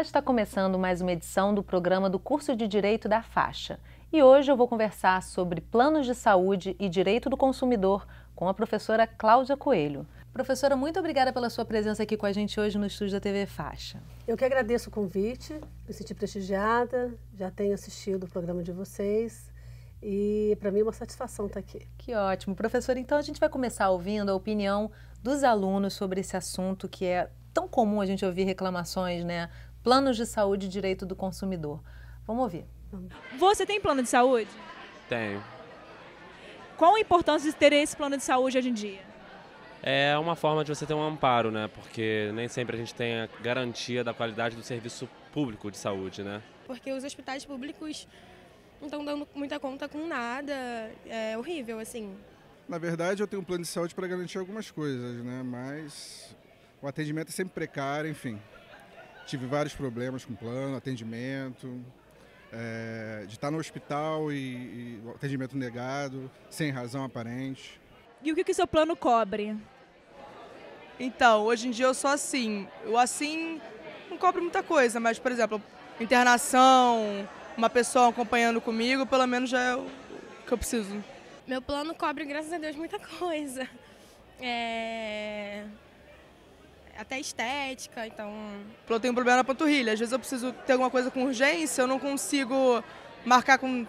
está começando mais uma edição do programa do curso de Direito da Faixa. E hoje eu vou conversar sobre planos de saúde e direito do consumidor com a professora Cláudia Coelho. Professora, muito obrigada pela sua presença aqui com a gente hoje no estúdio da TV Faixa. Eu que agradeço o convite, me senti prestigiada, já tenho assistido o programa de vocês e para mim é uma satisfação estar aqui. Que ótimo. Professora, então a gente vai começar ouvindo a opinião dos alunos sobre esse assunto que é tão comum a gente ouvir reclamações, né? Planos de saúde e direito do consumidor. Vamos ouvir. Você tem plano de saúde? Tenho. Qual a importância de ter esse plano de saúde hoje em dia? É uma forma de você ter um amparo, né? Porque nem sempre a gente tem a garantia da qualidade do serviço público de saúde, né? Porque os hospitais públicos não estão dando muita conta com nada, é horrível, assim. Na verdade, eu tenho um plano de saúde para garantir algumas coisas, né? Mas o atendimento é sempre precário, enfim. Tive vários problemas com o plano, atendimento, de estar no hospital e o atendimento negado, sem razão aparente. E o que o seu plano cobre? Então, hoje em dia eu sou assim. Eu assim não cobro muita coisa, mas, por exemplo, internação, uma pessoa acompanhando comigo, pelo menos já é o que eu preciso. Meu plano cobre, graças a Deus, muita coisa. Até estética, então... Eu tenho um problema na panturrilha. Às vezes eu preciso ter alguma coisa com urgência, eu não consigo marcar com...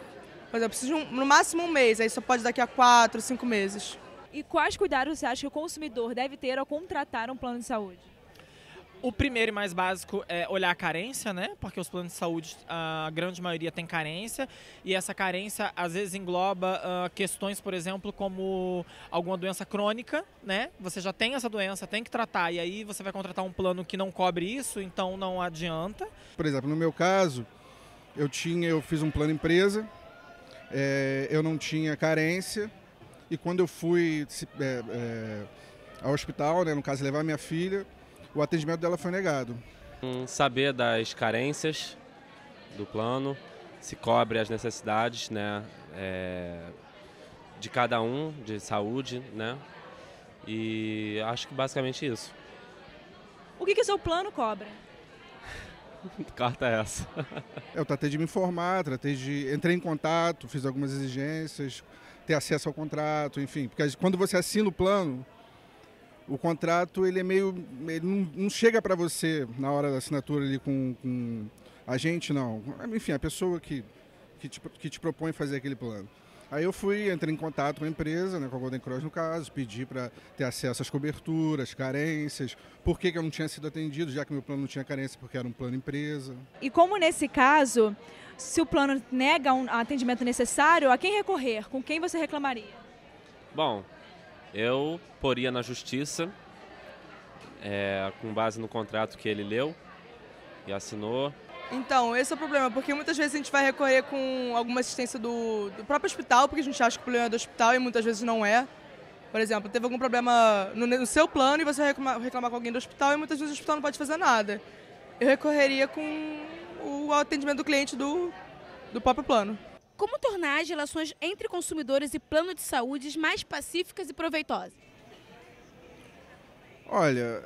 Por exemplo, eu preciso no máximo um mês, aí só pode daqui a 4, 5 meses. E quais cuidados você acha que o consumidor deve ter ao contratar um plano de saúde? O primeiro e mais básico é olhar a carência, né? Porque os planos de saúde, a grande maioria tem carência, e essa carência às vezes engloba questões, por exemplo, como alguma doença crônica, né? Você já tem essa doença, tem que tratar, e aí você vai contratar um plano que não cobre isso, então não adianta. Por exemplo, no meu caso, eu fiz um plano empresa, eu não tinha carência, e quando eu fui ao hospital, né, no caso levar minha filha, o atendimento dela foi negado. Saber das carências do plano, se cobre as necessidades, né, de cada um, de saúde, né, e acho que basicamente isso. O que o seu plano cobra? Carta é essa. Eu tratei de me informar, entrei em contato, fiz algumas exigências, ter acesso ao contrato, enfim, porque quando você assina o plano, o contrato ele não chega para você na hora da assinatura ali com a gente, não. Enfim, a pessoa que te propõe fazer aquele plano. Aí eu entrei em contato com a empresa, né, com a Golden Cross no caso, pedi para ter acesso às coberturas, carências, por que eu não tinha sido atendido, já que meu plano não tinha carência, porque era um plano empresa. E como nesse caso, se o plano nega um atendimento necessário, a quem recorrer? Com quem você reclamaria? Bom, eu poria na justiça, com base no contrato que ele leu e assinou. Então, esse é o problema, porque muitas vezes a gente vai recorrer com alguma assistência do próprio hospital, porque a gente acha que o problema é do hospital e muitas vezes não é. Por exemplo, teve algum problema no seu plano e você vai reclamar com alguém do hospital e muitas vezes o hospital não pode fazer nada. Eu recorreria com o atendimento do cliente do próprio plano. Como tornar as relações entre consumidores e plano de saúde mais pacíficas e proveitosas? Olha,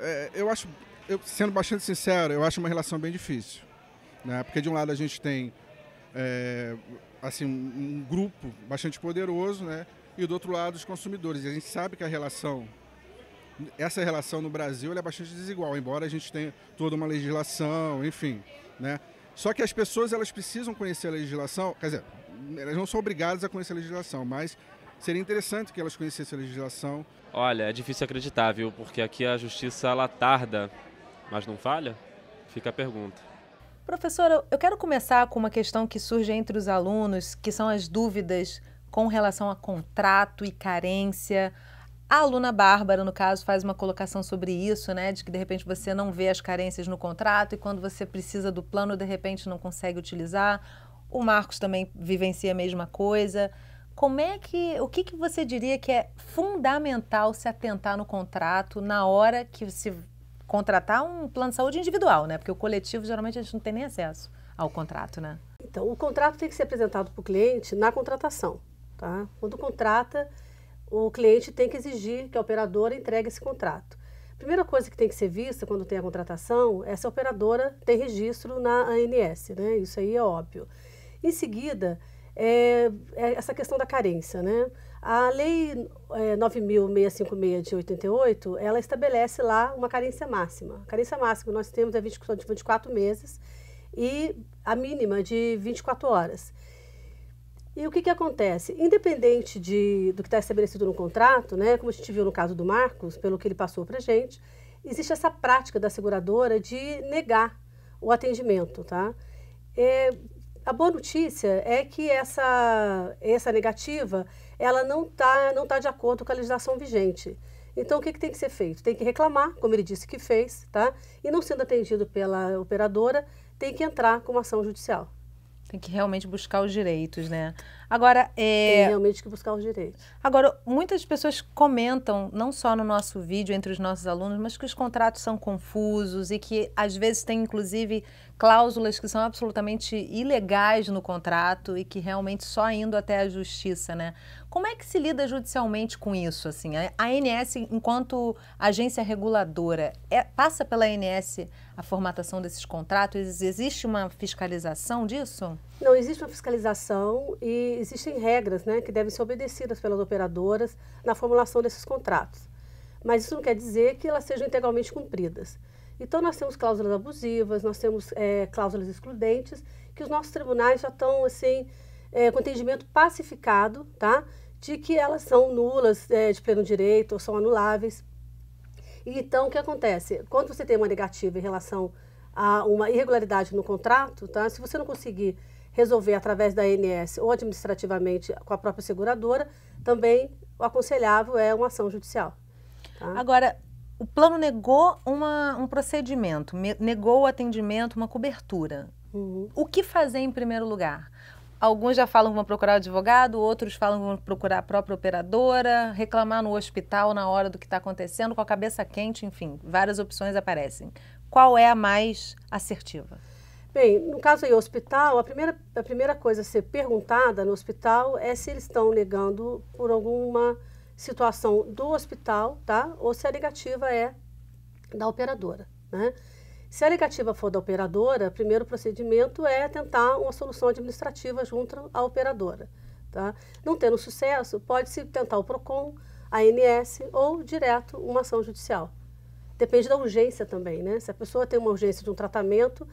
sendo bastante sincero, eu acho uma relação bem difícil, né? Porque de um lado a gente tem assim, um grupo bastante poderoso, né? E do outro lado os consumidores. E a gente sabe que essa relação no Brasil é bastante desigual, embora a gente tenha toda uma legislação, enfim, né? Só que as pessoas elas precisam conhecer a legislação, quer dizer, elas não são obrigadas a conhecer a legislação, mas seria interessante que elas conhecessem a legislação. Olha, é difícil acreditar, viu? Porque aqui a justiça ela tarda, mas não falha? Fica a pergunta. Professora, eu quero começar com uma questão que surge entre os alunos, que são as dúvidas com relação a contrato e carência. A aluna Bárbara, no caso, faz uma colocação sobre isso, né? De que, de repente, você não vê as carências no contrato e quando você precisa do plano, de repente, não consegue utilizar. O Marcos também vivencia a mesma coisa. O que você diria que é fundamental se atentar no contrato na hora que se contratar um plano de saúde individual, né? Porque o coletivo, geralmente, a gente não tem nem acesso ao contrato, né? Então, o contrato tem que ser apresentado para o cliente na contratação, tá? Quando contrata, o cliente tem que exigir que a operadora entregue esse contrato. primeira coisa que tem que ser vista quando tem a contratação é se a operadora tem registro na ANS, né? Isso aí é óbvio. Em seguida, é essa questão da carência, né? A Lei 9.656 de 88, ela estabelece lá uma carência máxima. A carência máxima que nós temos é de 24 meses e a mínima de 24 horas. E o que acontece? Independente do que está estabelecido no contrato, né, como a gente viu no caso do Marcos, pelo que ele passou para a gente, existe essa prática da seguradora de negar o atendimento, tá? A boa notícia é que essa negativa, ela não tá de acordo com a legislação vigente. Então, o que tem que ser feito? Tem que reclamar, como ele disse que fez, tá? E não sendo atendido pela operadora, tem que entrar com uma ação judicial. Tem que realmente buscar os direitos, né? Agora, Tem realmente que buscar os direitos. Agora, muitas pessoas comentam, não só no nosso vídeo, entre os nossos alunos, mas que os contratos são confusos e que, às vezes, tem, inclusive, cláusulas que são absolutamente ilegais no contrato e que realmente só indo até a justiça, né? Como é que se lida judicialmente com isso, assim? A ANS, enquanto agência reguladora, passa pela ANS a formatação desses contratos? Existe uma fiscalização disso? Não, existe uma fiscalização e existem regras, né, que devem ser obedecidas pelas operadoras na formulação desses contratos. Mas isso não quer dizer que elas sejam integralmente cumpridas. Então, nós temos cláusulas abusivas, nós temos cláusulas excludentes, que os nossos tribunais já estão, assim, com entendimento pacificado, tá, de que elas são nulas de pleno direito ou são anuláveis. E, então, o que acontece? Quando você tem uma negativa em relação a uma irregularidade no contrato, tá, se você não conseguir resolver através da ANS ou administrativamente com a própria seguradora, também o aconselhável é uma ação judicial. Tá? Agora, o plano negou um procedimento, negou o atendimento, uma cobertura. Uhum. O que fazer em primeiro lugar? Alguns já falam que vão procurar o advogado, outros falam que vão procurar a própria operadora, reclamar no hospital na hora do que está acontecendo, com a cabeça quente, enfim, várias opções aparecem. Qual é a mais assertiva? Bem, no caso aí, o hospital, a primeira coisa a ser perguntada no hospital é se eles estão negando por alguma situação do hospital, tá? Ou se a negativa é da operadora, né? Se a negativa for da operadora, o primeiro procedimento é tentar uma solução administrativa junto à operadora, tá? Não tendo sucesso, pode-se tentar o PROCON, a ANS ou direto uma ação judicial. Depende da urgência também, né? Se a pessoa tem uma urgência de um tratamento,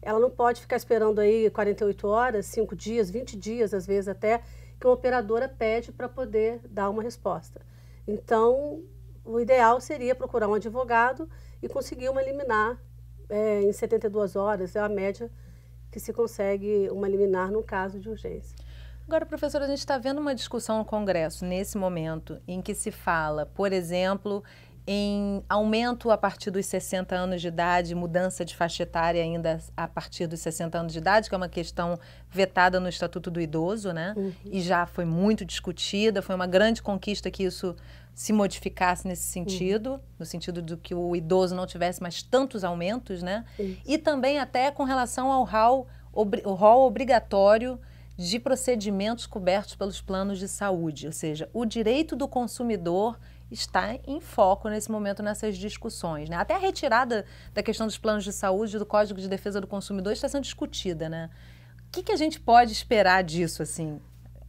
ela não pode ficar esperando aí 48 horas, 5 dias, 20 dias, às vezes até, que uma operadora pede para poder dar uma resposta. Então, o ideal seria procurar um advogado e conseguir uma liminar em 72 horas, é a média que se consegue uma liminar no caso de urgência. Agora, professora, a gente está vendo uma discussão no Congresso, nesse momento, em que se fala, por exemplo, em aumento a partir dos 60 anos de idade, mudança de faixa etária ainda a partir dos 60 anos de idade, que é uma questão vetada no Estatuto do Idoso, né? Uhum. E já foi muito discutida, foi uma grande conquista que isso se modificasse nesse sentido, no sentido de que o idoso não tivesse mais tantos aumentos, né? E também até com relação ao rol obrigatório de procedimentos cobertos pelos planos de saúde, ou seja, o direito do consumidor está em foco nesse momento nessas discussões, né? Até a retirada da questão dos planos de saúde do Código de Defesa do Consumidor está sendo discutida, né? O que a gente pode esperar disso, assim?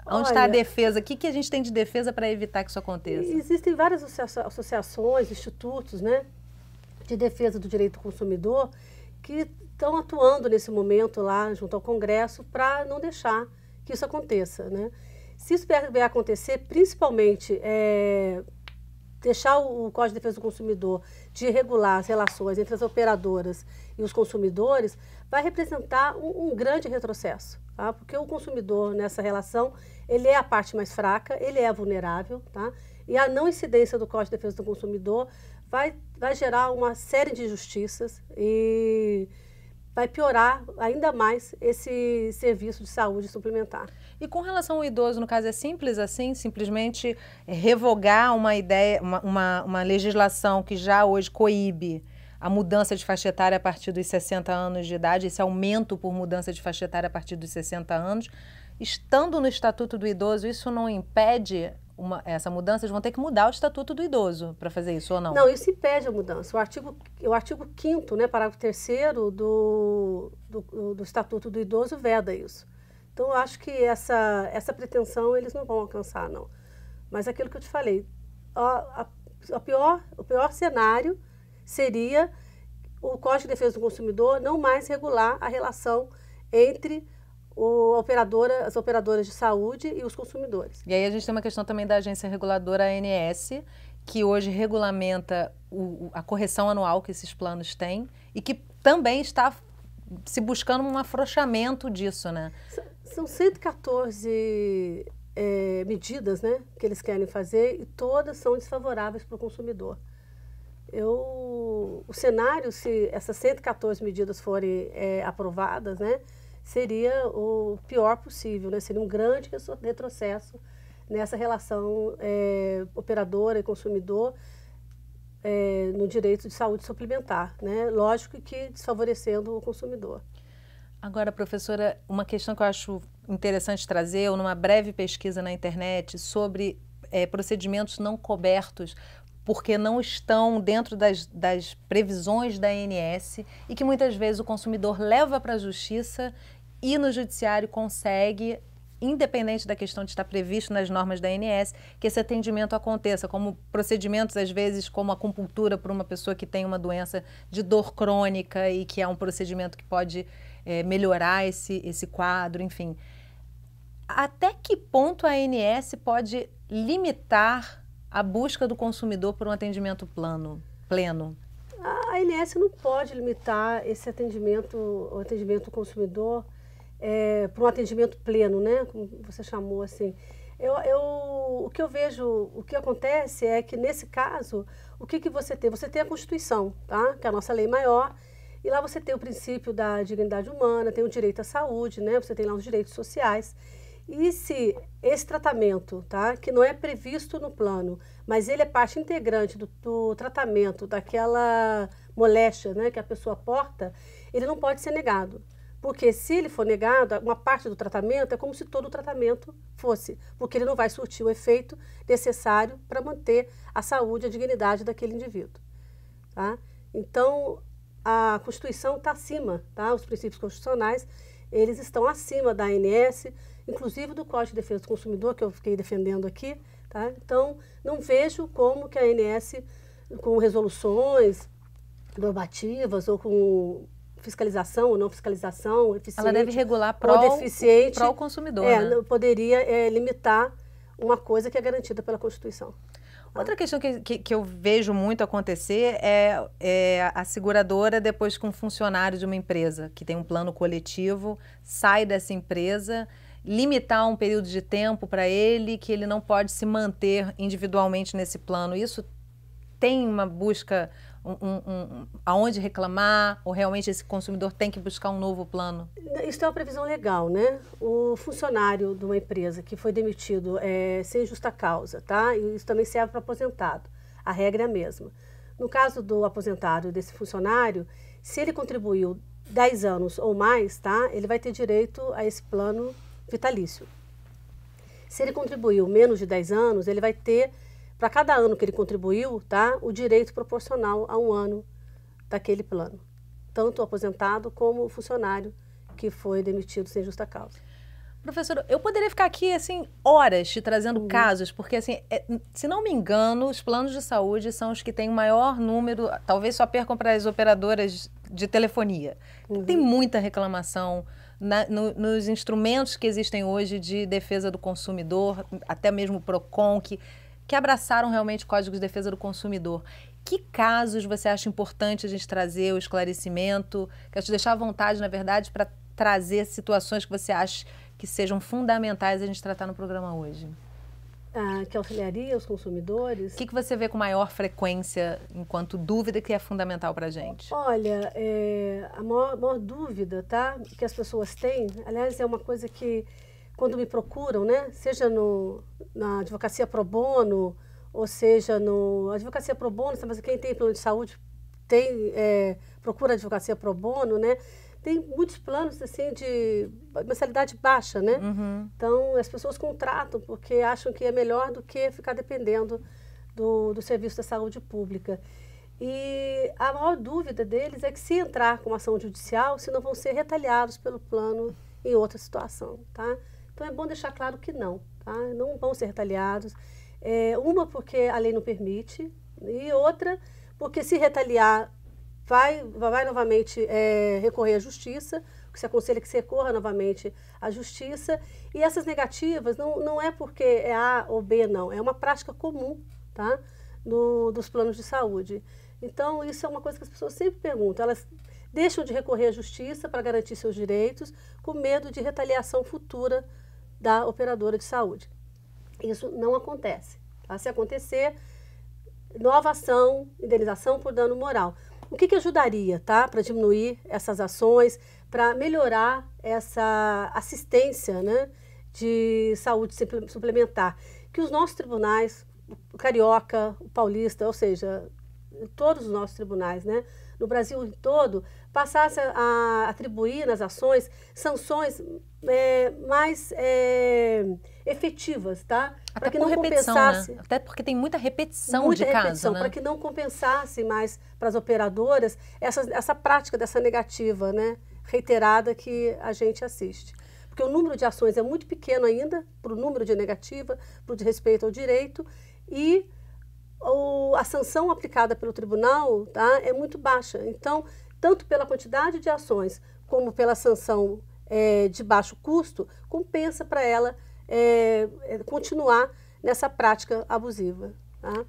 Onde está a defesa? O que a gente tem de defesa para evitar que isso aconteça? Existem várias associações, institutos, né, de defesa do direito do consumidor que estão atuando nesse momento lá junto ao Congresso para não deixar que isso aconteça, né? Se isso vier a acontecer, principalmente deixar o Código de Defesa do Consumidor de regular as relações entre as operadoras e os consumidores, vai representar um grande retrocesso, tá? Porque o consumidor nessa relação, ele é a parte mais fraca, ele é vulnerável, tá? E a não incidência do Código de Defesa do Consumidor vai gerar uma série de injustiças e vai piorar ainda mais esse serviço de saúde suplementar. E com relação ao idoso, no caso, é simples assim? Simplesmente revogar uma ideia, uma legislação que já hoje coíbe a mudança de faixa etária a partir dos 60 anos de idade, esse aumento por mudança de faixa etária a partir dos 60 anos, estando no Estatuto do Idoso, isso não impede essa mudança, eles vão ter que mudar o Estatuto do Idoso para fazer isso, ou não? Não, isso impede a mudança. O artigo 5º, né, parágrafo 3º do Estatuto do Idoso veda isso. Então, eu acho que essa pretensão eles não vão alcançar, não. Mas aquilo que eu te falei, o pior cenário seria o Código de Defesa do Consumidor não mais regular a relação entre as operadoras de saúde e os consumidores. E aí a gente tem uma questão também da agência reguladora ANS, que hoje regulamenta a correção anual que esses planos têm e que também está se buscando um afrouxamento disso, né? São 114 medidas, né, que eles querem fazer e todas são desfavoráveis para o consumidor. O cenário, se essas 114 medidas forem aprovadas, né, seria o pior possível, né? Seria um grande retrocesso nessa relação operadora e consumidor no direito de saúde suplementar, né? Lógico que desfavorecendo o consumidor. Agora, professora, uma questão que eu acho interessante trazer, eu numa breve pesquisa na internet sobre procedimentos não cobertos porque não estão dentro das previsões da ANS e que muitas vezes o consumidor leva para a justiça e no judiciário consegue, independente da questão de estar previsto nas normas da ANS, que esse atendimento aconteça, como procedimentos, às vezes, como acupuntura para uma pessoa que tem uma doença de dor crônica e que é um procedimento que pode melhorar esse quadro, enfim. Até que ponto a ANS pode limitar a busca do consumidor por um atendimento pleno? A ANS não pode limitar esse atendimento, o atendimento do consumidor para um atendimento pleno, né? Como você chamou assim. O que eu vejo, o que acontece é que nesse caso, o que você tem? Você tem a Constituição, tá? Que é a nossa lei maior, e lá você tem o princípio da dignidade humana, tem o direito à saúde, né? Você tem lá os direitos sociais. E se esse tratamento, tá, que não é previsto no plano, mas ele é parte integrante do tratamento daquela moléstia, né, que a pessoa porta, ele não pode ser negado. Porque se ele for negado, uma parte do tratamento é como se todo o tratamento fosse, porque ele não vai surtir o efeito necessário para manter a saúde e a dignidade daquele indivíduo. Tá? Então, a Constituição está acima, tá? Os princípios constitucionais, eles estão acima da ANS, inclusive do Código de Defesa do Consumidor, que eu fiquei defendendo aqui. Tá? Então, não vejo como que a ANS, com resoluções normativas ou com fiscalização ou não fiscalização eficiente, ela deve regular pró o consumidor, né? Poderia limitar uma coisa que é garantida pela Constituição. Outra questão que eu vejo muito acontecer é a seguradora, depois que um funcionário de uma empresa que tem um plano coletivo sai dessa empresa, limitar um período de tempo para ele, que ele não pode se manter individualmente nesse plano. Isso tem uma busca, aonde reclamar, ou realmente esse consumidor tem que buscar um novo plano? Isso é uma previsão legal, né? O funcionário de uma empresa que foi demitido sem justa causa, tá? E isso também serve para aposentado. A regra é a mesma. No caso do aposentado desse funcionário, se ele contribuiu 10 anos ou mais, tá? Ele vai ter direito a esse plano vitalício. Se ele contribuiu menos de 10 anos, ele vai ter, para cada ano que ele contribuiu, tá, o direito proporcional a um ano daquele plano. Tanto o aposentado como o funcionário que foi demitido sem justa causa. Professora, eu poderia ficar aqui, assim, horas te trazendo casos, porque, assim, se não me engano, os planos de saúde são os que têm o maior número, talvez só percam para as operadoras de telefonia. Tem muita reclamação nos instrumentos que existem hoje de defesa do consumidor, até mesmo o PROCON, que abraçaram realmente o Código de Defesa do Consumidor. Que casos você acha importante a gente trazer o esclarecimento? Quero te deixar à vontade, na verdade, para trazer situações que você acha que sejam fundamentais a gente tratar no programa hoje. Que auxiliaria os consumidores? O que você vê com maior frequência enquanto dúvida que é fundamental para a gente? Olha, a maior dúvida, tá, que as pessoas têm, aliás, é uma coisa que quando me procuram, né, seja na advocacia pro bono, ou seja, advocacia pro bono, mas quem tem plano de saúde procura a advocacia pro bono, né, tem muitos planos assim de mensalidade baixa, né? Então as pessoas contratam porque acham que é melhor do que ficar dependendo do serviço da saúde pública. E a maior dúvida deles é que se entrar com uma ação judicial, se não vão ser retaliados pelo plano em outra situação, tá? Então é bom deixar claro que não, tá? Não vão ser retaliados. Uma porque a lei não permite e outra porque se retaliar vai novamente recorrer à justiça, o que se aconselha que se recorra novamente à justiça. E essas negativas não é porque é A ou B, não, é uma prática comum, tá? Dos planos de saúde. Então, isso é uma coisa que as pessoas sempre perguntam. Elas deixam de recorrer à justiça para garantir seus direitos com medo de retaliação futura da operadora de saúde. Isso não acontece. Tá? Se acontecer, nova ação, indenização por dano moral. O que ajudaria, tá? Para diminuir essas ações, para melhorar essa assistência, né, de saúde suplementar? Que os nossos tribunais, o carioca, o paulista, ou seja, todos os nossos tribunais, né, no Brasil todo, passassem a atribuir nas ações sanções mais efetivas, tá? Para que não compensasse, né? Até porque tem muita repetição de casos, né? Para que não compensasse mais para as operadoras essa prática dessa negativa, né, reiterada que a gente assiste. Porque o número de ações é muito pequeno ainda, para o número de negativa, para o de respeito ao direito, e a sanção aplicada pelo tribunal, tá, é muito baixa. Então, tanto pela quantidade de ações como pela sanção de baixo custo, compensa para ela continuar nessa prática abusiva. Tá?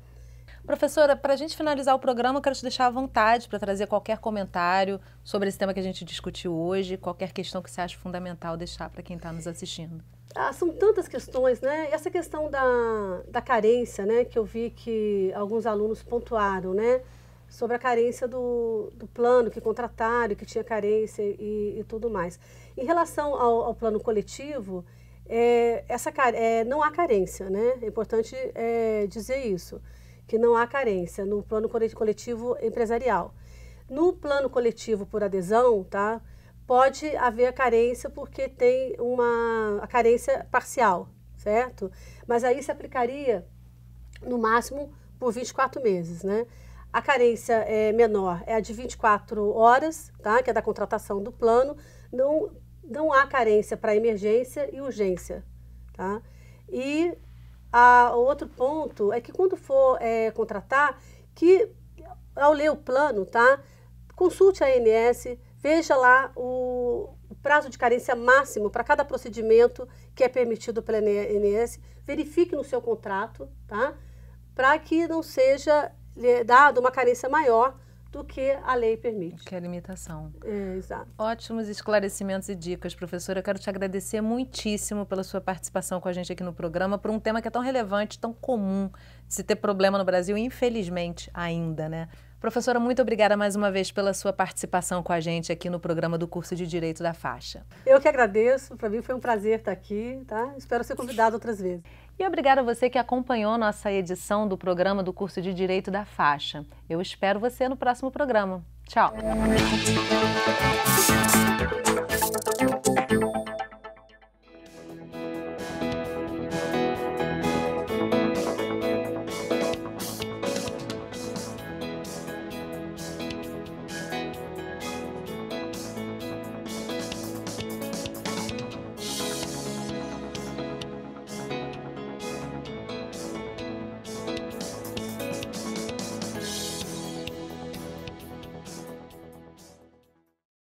Professora, para a gente finalizar o programa, eu quero te deixar à vontade para trazer qualquer comentário sobre esse tema que a gente discutiu hoje, qualquer questão que você acha fundamental deixar para quem está nos assistindo. São tantas questões, né? Essa questão da carência, né? Que eu vi que alguns alunos pontuaram, né? Sobre a carência do plano que contrataram, que tinha carência e tudo mais. Em relação ao plano coletivo, não há carência, né? É importante dizer isso, que não há carência no plano coletivo empresarial. No plano coletivo por adesão, tá? Pode haver a carência porque tem a carência parcial, certo? Mas aí se aplicaria, no máximo, por 24 meses, né? A carência menor é a de 24 horas, tá? Que é da contratação do plano. Não há carência para emergência e urgência, tá? E o outro ponto é que quando for contratar, que ao ler o plano, tá? Consulte a ANS, veja lá o prazo de carência máximo para cada procedimento que é permitido pela ANS, verifique no seu contrato, tá? Para que não seja dado uma carência maior do que a lei permite. Que é a limitação. Exato. Ótimos esclarecimentos e dicas, professora. Eu quero te agradecer muitíssimo pela sua participação com a gente aqui no programa, por um tema que é tão relevante, tão comum de se ter problema no Brasil, infelizmente ainda, né? Professora, muito obrigada mais uma vez pela sua participação com a gente aqui no programa do curso de Direito da Faixa. Eu que agradeço, para mim foi um prazer estar aqui, tá? Espero ser convidada outras vezes. E obrigada a você que acompanhou nossa edição do programa do curso de Direito da Faixa. Eu espero você no próximo programa. Tchau!